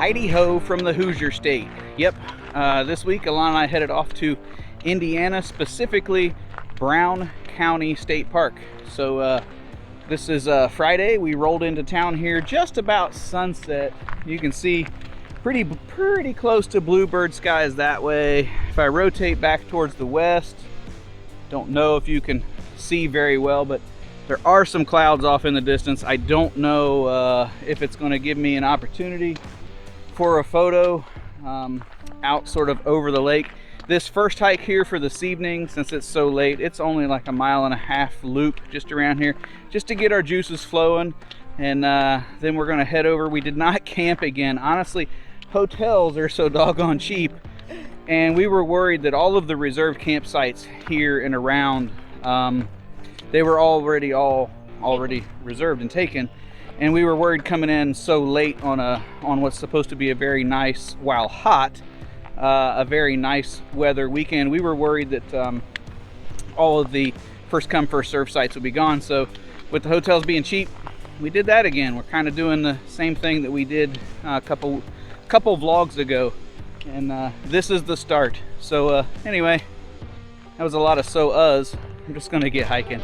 Heidi-ho from the Hoosier State. Yep, this week Alana and I headed off to Indiana, specifically Brown County State Park. So this is Friday. We rolled into town here just about sunset. You can see pretty close to bluebird skies that way. If I rotate back towards the west, don't know if you can see very well, but there are some clouds off in the distance. I don't know if it's going to give me an opportunity for a photo out sort of over the lake. This first hike here for this evening, since it's so late, it's only like a 1.5 mile loop just around here, just to get our juices flowing. And then we're going to head over. We did not camp again. Honestly, hotels are so doggone cheap, and we were worried that all of the reserved campsites here and around, they were already reserved and taken. And we were worried coming in so late on what's supposed to be a very nice, while hot, a very nice weather weekend. We were worried that all of the first come first serve sites would be gone. So with the hotels being cheap, we did that again. We're kind of doing the same thing that we did a couple vlogs ago, and this is the start. So anyway, that was a lot of I'm just gonna get hiking.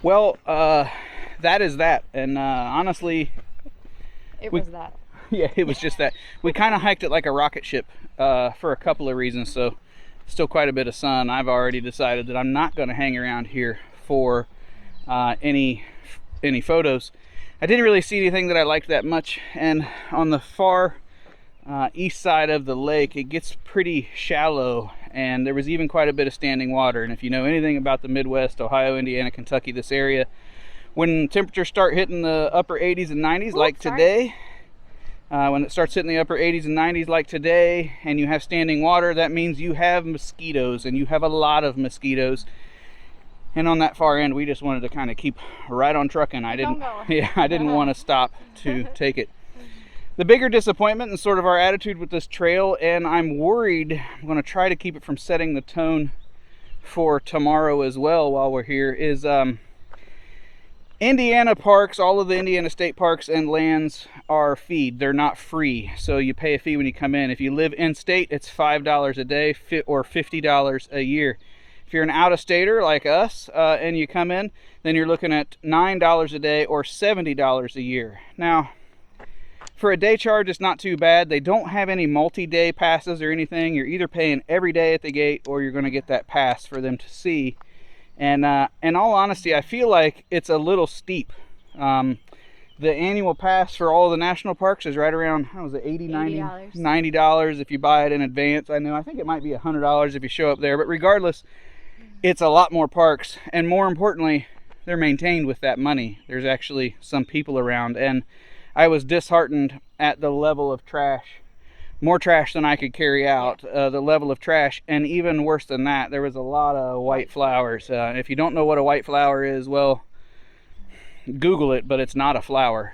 Well, that is that, and honestly, it was that. Yeah, it was just that. We kind of hiked it like a rocket ship for a couple of reasons. So, still quite a bit of sun. I've already decided that I'm not going to hang around here for any photos. I didn't really see anything that I liked that much, and on the far east side of the lake, it gets pretty shallow, and there was even quite a bit of standing water. And if you know anything about the Midwest, Ohio, Indiana, Kentucky, this area, when temperatures start hitting the upper 80s and 90s, today, when it starts hitting the upper 80s and 90s like today, and you have standing water, that means you have mosquitoes, and you have a lot of mosquitoes. And on that far end, we just wanted to kind of keep right on trucking. I didn't want to stop to take it. The bigger disappointment and sort of our attitude with this trail, and I'm worried, I'm going to try to keep it from setting the tone for tomorrow as well while we're here, is Indiana parks, all of the Indiana state parks and lands are feed. They're not free, so you pay a fee when you come in. If you live in state, it's $5 a day or $50 a year. If you're an out-of-stater like us and you come in, then you're looking at $9 a day or $70 a year. Now, for a day charge, it's not too bad. They don't have any multi-day passes or anything. You're either paying every day at the gate, or you're going to get that pass for them to see. And in all honesty, I feel like it's a little steep. The annual pass for all the national parks is right around, how was it, $90 if you buy it in advance. I think it might be $100 if you show up there, but regardless, it's a lot more parks, and more importantly, they're maintained with that money. There's actually some people around, and I was disheartened at the level of trash, more trash than I could carry out, the level of trash, and even worse than that, there was a lot of white flowers. If you don't know what a white flower is, well, Google it, but it's not a flower.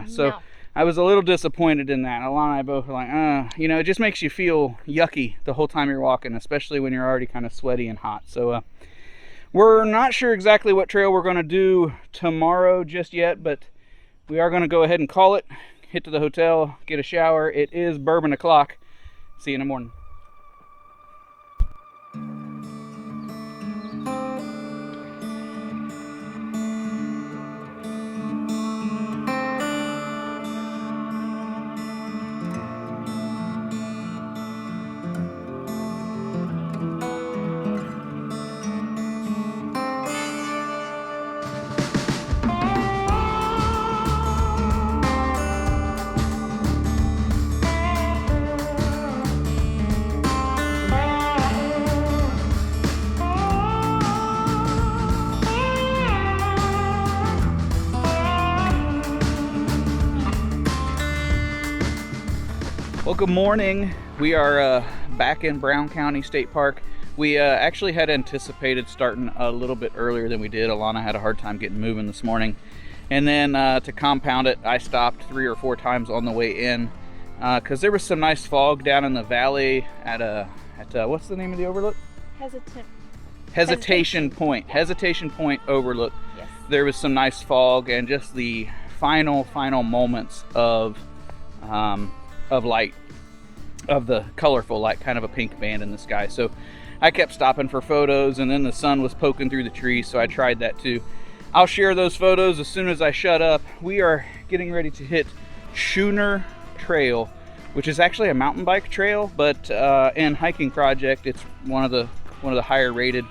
So no. I was a little disappointed in that. Alana and I both were like, it just makes you feel yucky the whole time you're walking, especially when you're already kind of sweaty and hot. So we're not sure exactly what trail we're going to do tomorrow just yet, but we are going to go ahead and call it, hit to the hotel, get a shower. It is bourbon o'clock. See you in the morning. Well, good morning. We are back in Brown County State Park. We actually had anticipated starting a little bit earlier than we did. Alana had a hard time getting moving this morning. And then to compound it, I stopped 3 or 4 times on the way in because there was some nice fog down in the valley at what's the name of the overlook? Hesitation Point. Hesitation Point overlook. Yes. There was some nice fog and just the final moments of light, of the colorful light, kind of a pink band in the sky. So I kept stopping for photos, and then the sun was poking through the trees, so I tried that too. I'll share those photos as soon as I shut up. We are getting ready to hit Schooner Trail, which is actually a mountain bike trail, but in hiking project, it's one of the higher rated.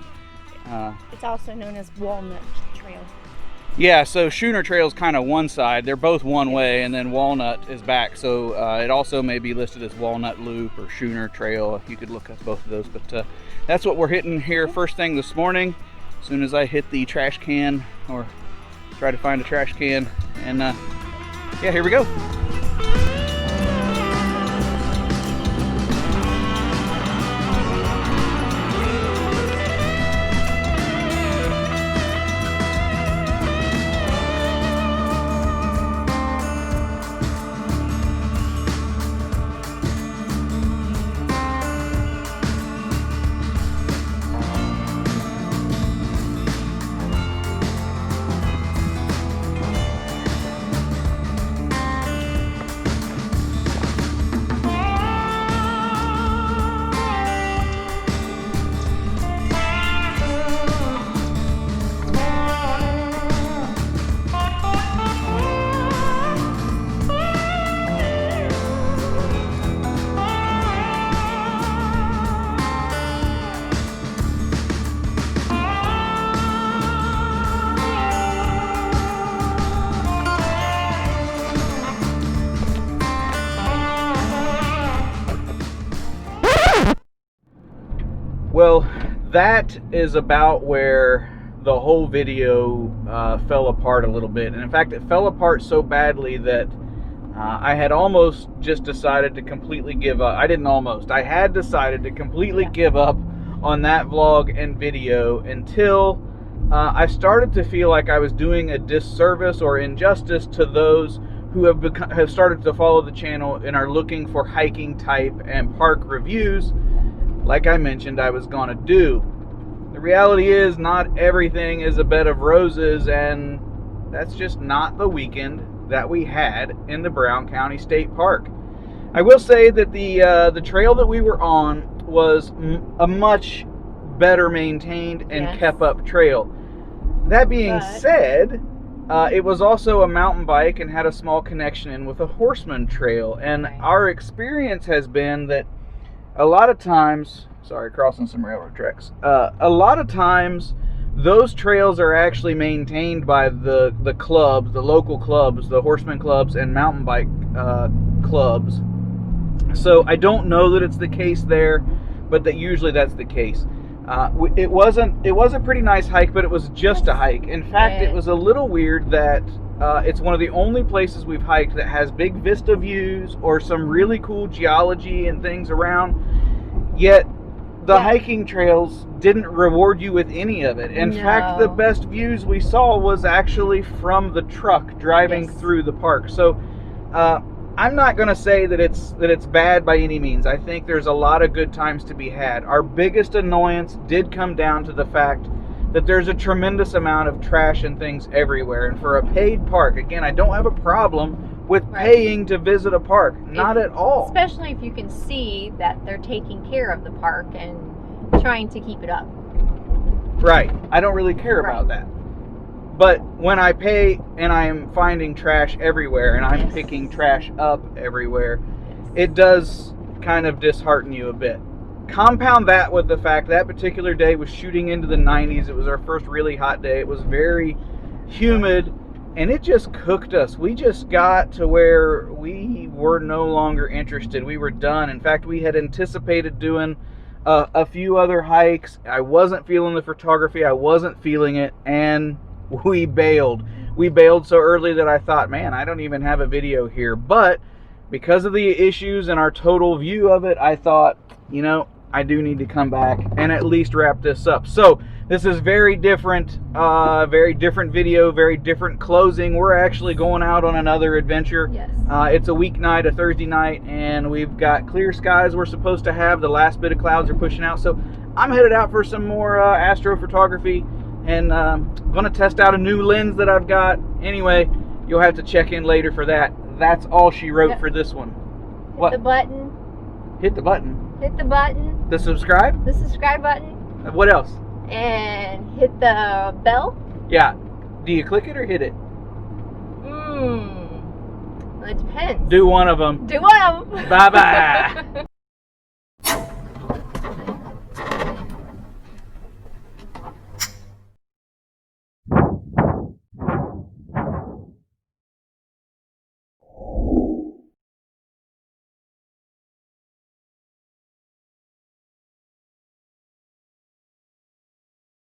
It's also known as Walnut Trail. Yeah, so Schooner Trail is kind of one side. They're both one way, and then Walnut is back. So it also may be listed as Walnut Loop or Schooner Trail. You could look at both of those, but that's what we're hitting here first thing this morning. As soon as I hit the trash can, or try to find a trash can, and yeah, here we go. Well, that is about where the whole video fell apart a little bit. And in fact, it fell apart so badly that I had almost just decided to completely give up. I had decided to completely give up on that vlog and video until I started to feel like I was doing a disservice or injustice to those who have started to follow the channel and are looking for hiking type and park reviews, like I mentioned I was going to do. The reality is not everything is a bed of roses, and that's just not the weekend that we had in the Brown County State Park. I will say that the trail that we were on was a much better maintained and kept up trail. That being said, it was also a mountain bike and had a small connection in with a horseman trail. And our experience has been that a lot of times, crossing some railroad tracks. A lot of times, those trails are actually maintained by the clubs, the local clubs, the horseman clubs and mountain bike clubs. So I don't know that it's the case there, but that usually that's the case. It was a pretty nice hike, but it was just a hike. In fact, it was a little weird that it's one of the only places we've hiked that has big vista views or some really cool geology and things around, yet the hiking trails didn't reward you with any of it. In fact, the best views we saw was actually from the truck driving through the park. So I'm not going to say that it's bad by any means. I think there's a lot of good times to be had. Our biggest annoyance did come down to the fact that there's a tremendous amount of trash and things everywhere. And for a paid park, again, I don't have a problem with paying to visit a park. Not at all. Especially if you can see that they're taking care of the park and trying to keep it up. Right. I don't really care about that. But when I pay and I am finding trash everywhere and I'm picking trash up everywhere, it does kind of dishearten you a bit. Compound that with the fact that particular day was shooting into the 90s. It was our first really hot day. It was very humid, and it just cooked us. We just got to where we were no longer interested. We were done. In fact, we had anticipated doing a few other hikes. I wasn't feeling the photography. I wasn't feeling it, and we bailed. We bailed so early that I thought, man, I don't even have a video here. But because of the issues and our total view of it, I thought, you know, I do need to come back and at least wrap this up. So this is very different video, very different closing. We're actually going out on another adventure. Yes. It's a weeknight, a Thursday night, and we've got clear skies we're supposed to have. The last bit of clouds are pushing out. So I'm headed out for some more astrophotography, and going to test out a new lens that I've got. Anyway, you'll have to check in later for that. That's all she wrote for this one. Hit the button. Hit the button. Hit the button. The subscribe? The subscribe button. What else? And hit the bell. Yeah. Do you click it or hit it? It depends. Do one of them. Do one of them. Bye-bye.